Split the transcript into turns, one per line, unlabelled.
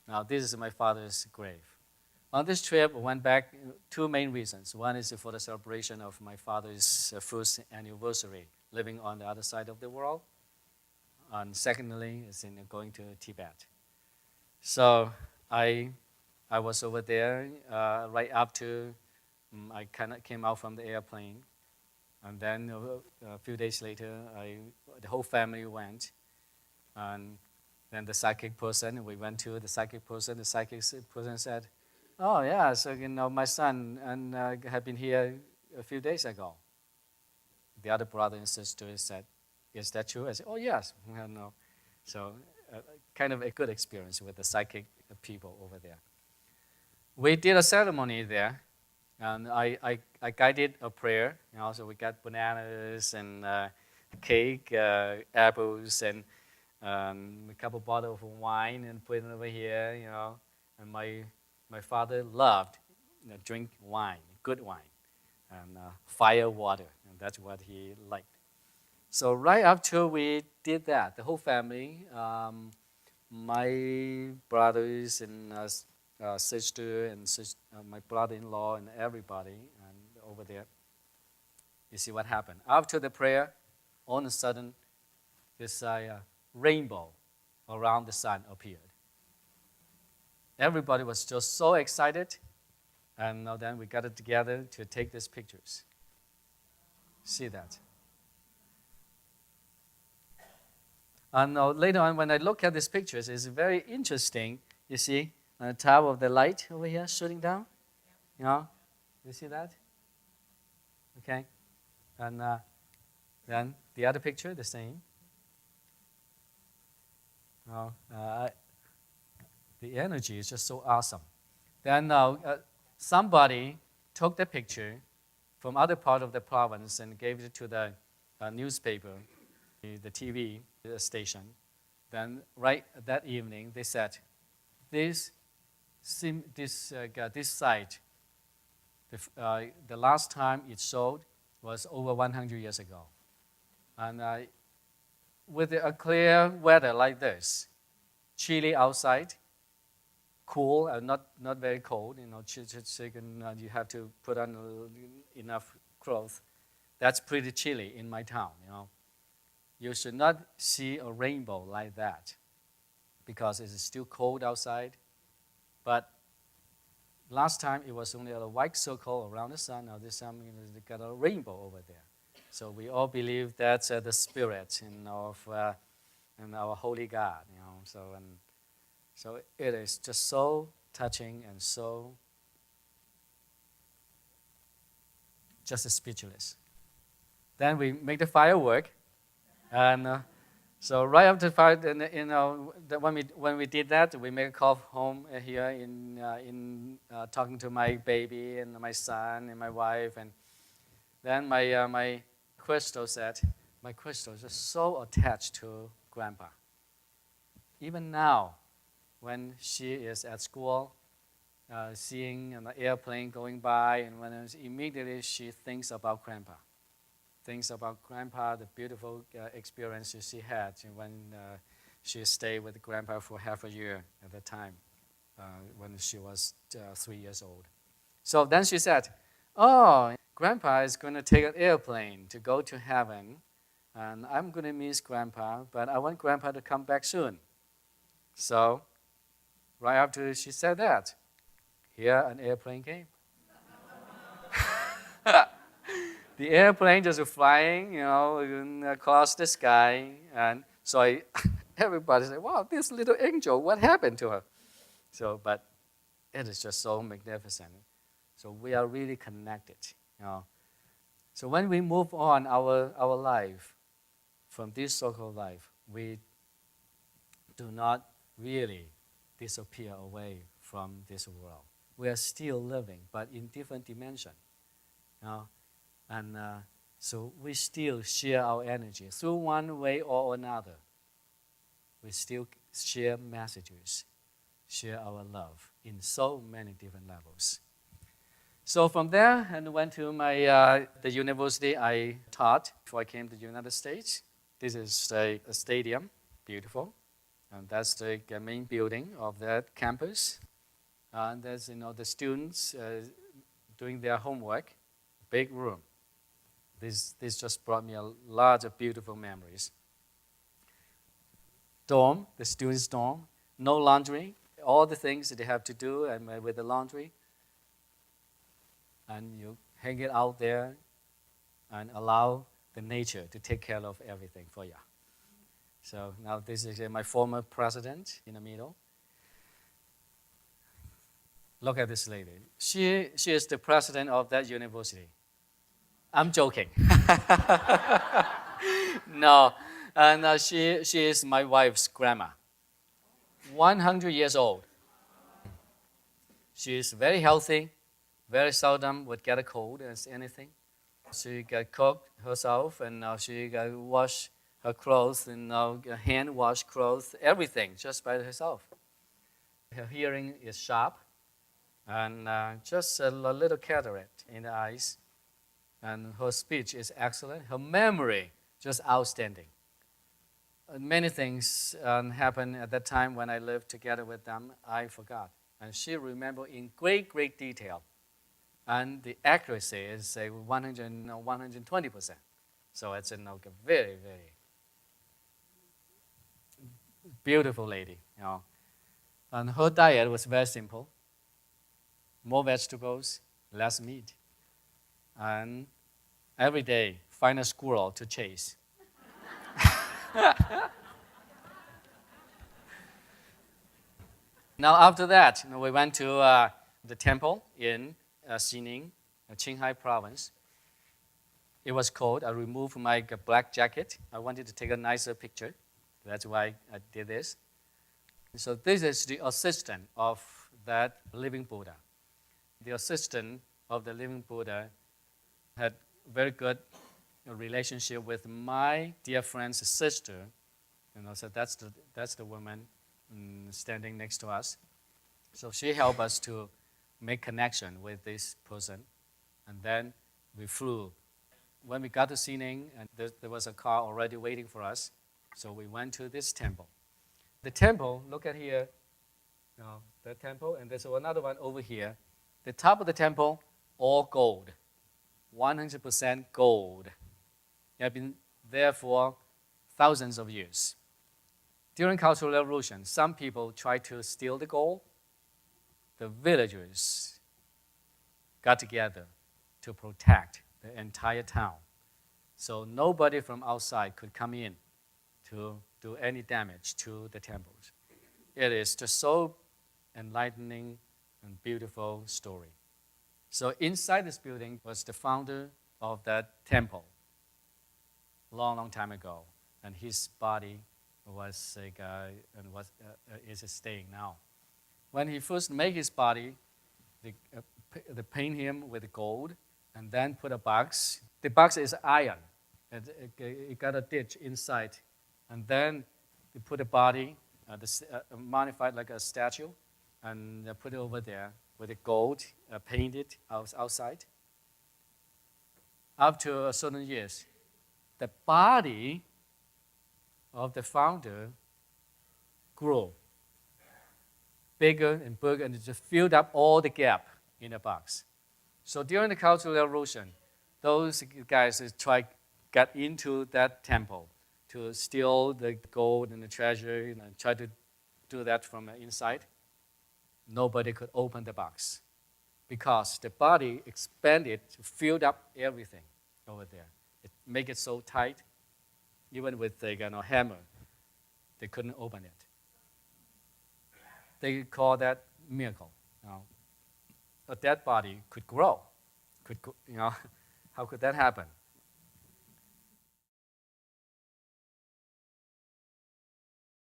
Now, this is my father's grave. On this trip, we went back two main reasons. One is for the celebration of my father's first anniversary, living on the other side of the world. And secondly, is in going to Tibet. So I, I was over there right after I kind of came out from the airplane. And then a few days later, the whole family went. And then the psychic person, we went to the psychic person. The psychic person said, "Oh yeah, so my son and had been here a few days ago." The other brother and sister said, "Is that true?" I said, "Oh yes." Well, no. So kind of a good experience with the psychic people over there. We did a ceremony there, and I guided a prayer. So we got bananas and cake, apples, and a couple bottles of wine and put it over here. And my father loved drink wine, good wine, and fire water, and that's what he liked. So right after we did that, the whole family, my brothers and sister and my brother-in-law and everybody, and over there, you see what happened. After the prayer, all of a sudden, this rainbow around the sun appeared. Everybody was just so excited, and now then we got it together to take these pictures. See that? And later on, when I look at these pictures, it's very interesting. You see, on the top of the light over here shooting down. You see that? Okay, and then the other picture, the same. The energy is just so awesome. Then somebody took the picture from other part of the province and gave it to the newspaper, the TV station. Then right that evening, they said, this site, the last time it showed was over 100 years ago. And with a clear weather like this, chilly outside, cool and not very cold, you have to put on enough clothes. That's pretty chilly in my town, You should not see a rainbow like that because it is still cold outside. But last time it was only a white circle around the sun. Now this time they got a rainbow over there. So we all believe that's the spirit of our holy God. So it is just so touching and so just speechless. Then we make the firework, and so right after the fire, when we did that, we make a call home here in talking to my baby and my son and my wife, and then my Crystal said, my Crystal is just so attached to Grandpa. Even now, when she is at school, seeing an airplane going by, and immediately she thinks about Grandpa. Thinks about Grandpa, the beautiful experiences she had when she stayed with Grandpa for half a year at the time, when she was 3 years old. So then she said, "Oh, Grandpa is going to take an airplane to go to heaven, and I'm going to miss Grandpa, but I want Grandpa to come back soon." So right after she said that, here an airplane came. The airplane just flying, across the sky, and so everybody said, "Wow, this little angel, what happened to her?" But it is just so magnificent. So we are really connected, So when we move on our life from this so-called life, we do not really disappear away from this world. We are still living, but in different dimension, And so we still share our energy through one way or another. We still share messages, share our love in so many different levels. So from there, I went to the university I taught before I came to the United States. This is a stadium, beautiful. And that's the main building of that campus. And there's the students doing their homework, big room. This just brought me a lot of beautiful memories. Dorm, the students' dorm, no laundry, all the things that they have to do and with the laundry. And you hang it out there and allow the nature to take care of everything for you. So now this is my former president in the middle. Look at this lady. She is the president of that university. I'm joking. No, and she is my wife's grandma. 100 years old. She is very healthy, very seldom would get a cold as anything. She got cooked herself, and she got wash her clothes, and hand wash clothes, everything just by herself. Her hearing is sharp, and just a little cataract in the eyes. And her speech is excellent. Her memory just outstanding. Many things happened at that time when I lived together with them. I forgot, and she remembered in great detail. And the accuracy is 120%. So it's a very beautiful lady. And her diet was very simple: more vegetables, less meat, and every day find a squirrel to chase. Now after that, we went to the temple in Xining, Qinghai province. It was cold. I removed my black jacket. I wanted to take a nicer picture. That's why I did this. So this is the assistant of that living Buddha. The assistant of the living Buddha had very good relationship with my dear friend's sister. So that's the woman standing next to us. So she helped us to make connection with this person. And then we flew. When we got to Xining, and there was a car already waiting for us, so we went to this temple. The temple, look at here, the temple, and there's another one over here. The top of the temple, all gold, 100% gold. It had been there for thousands of years. During Cultural Revolution, some people tried to steal the gold. The villagers got together to protect the entire town. So nobody from outside could come in to do any damage to the temples. It is just so enlightening and beautiful story. So inside this building was the founder of that temple long time ago, and his body was is staying now. When he first made his body, they paint him with gold and then put a box. The box is iron. It got a ditch inside. And then they put a body, modified like a statue, and they put it over there with the gold painted outside. After a certain years, the body of the founder grew bigger and bigger, and it just filled up all the gap in the box. So during the Cultural Revolution, those guys got into that temple to steal the gold and the treasure, try to do that from the inside. Nobody could open the box because the body expanded, filled up everything over there. It made it so tight, even with the hammer, they couldn't open it. They call that miracle. A dead body could grow. How could that happen?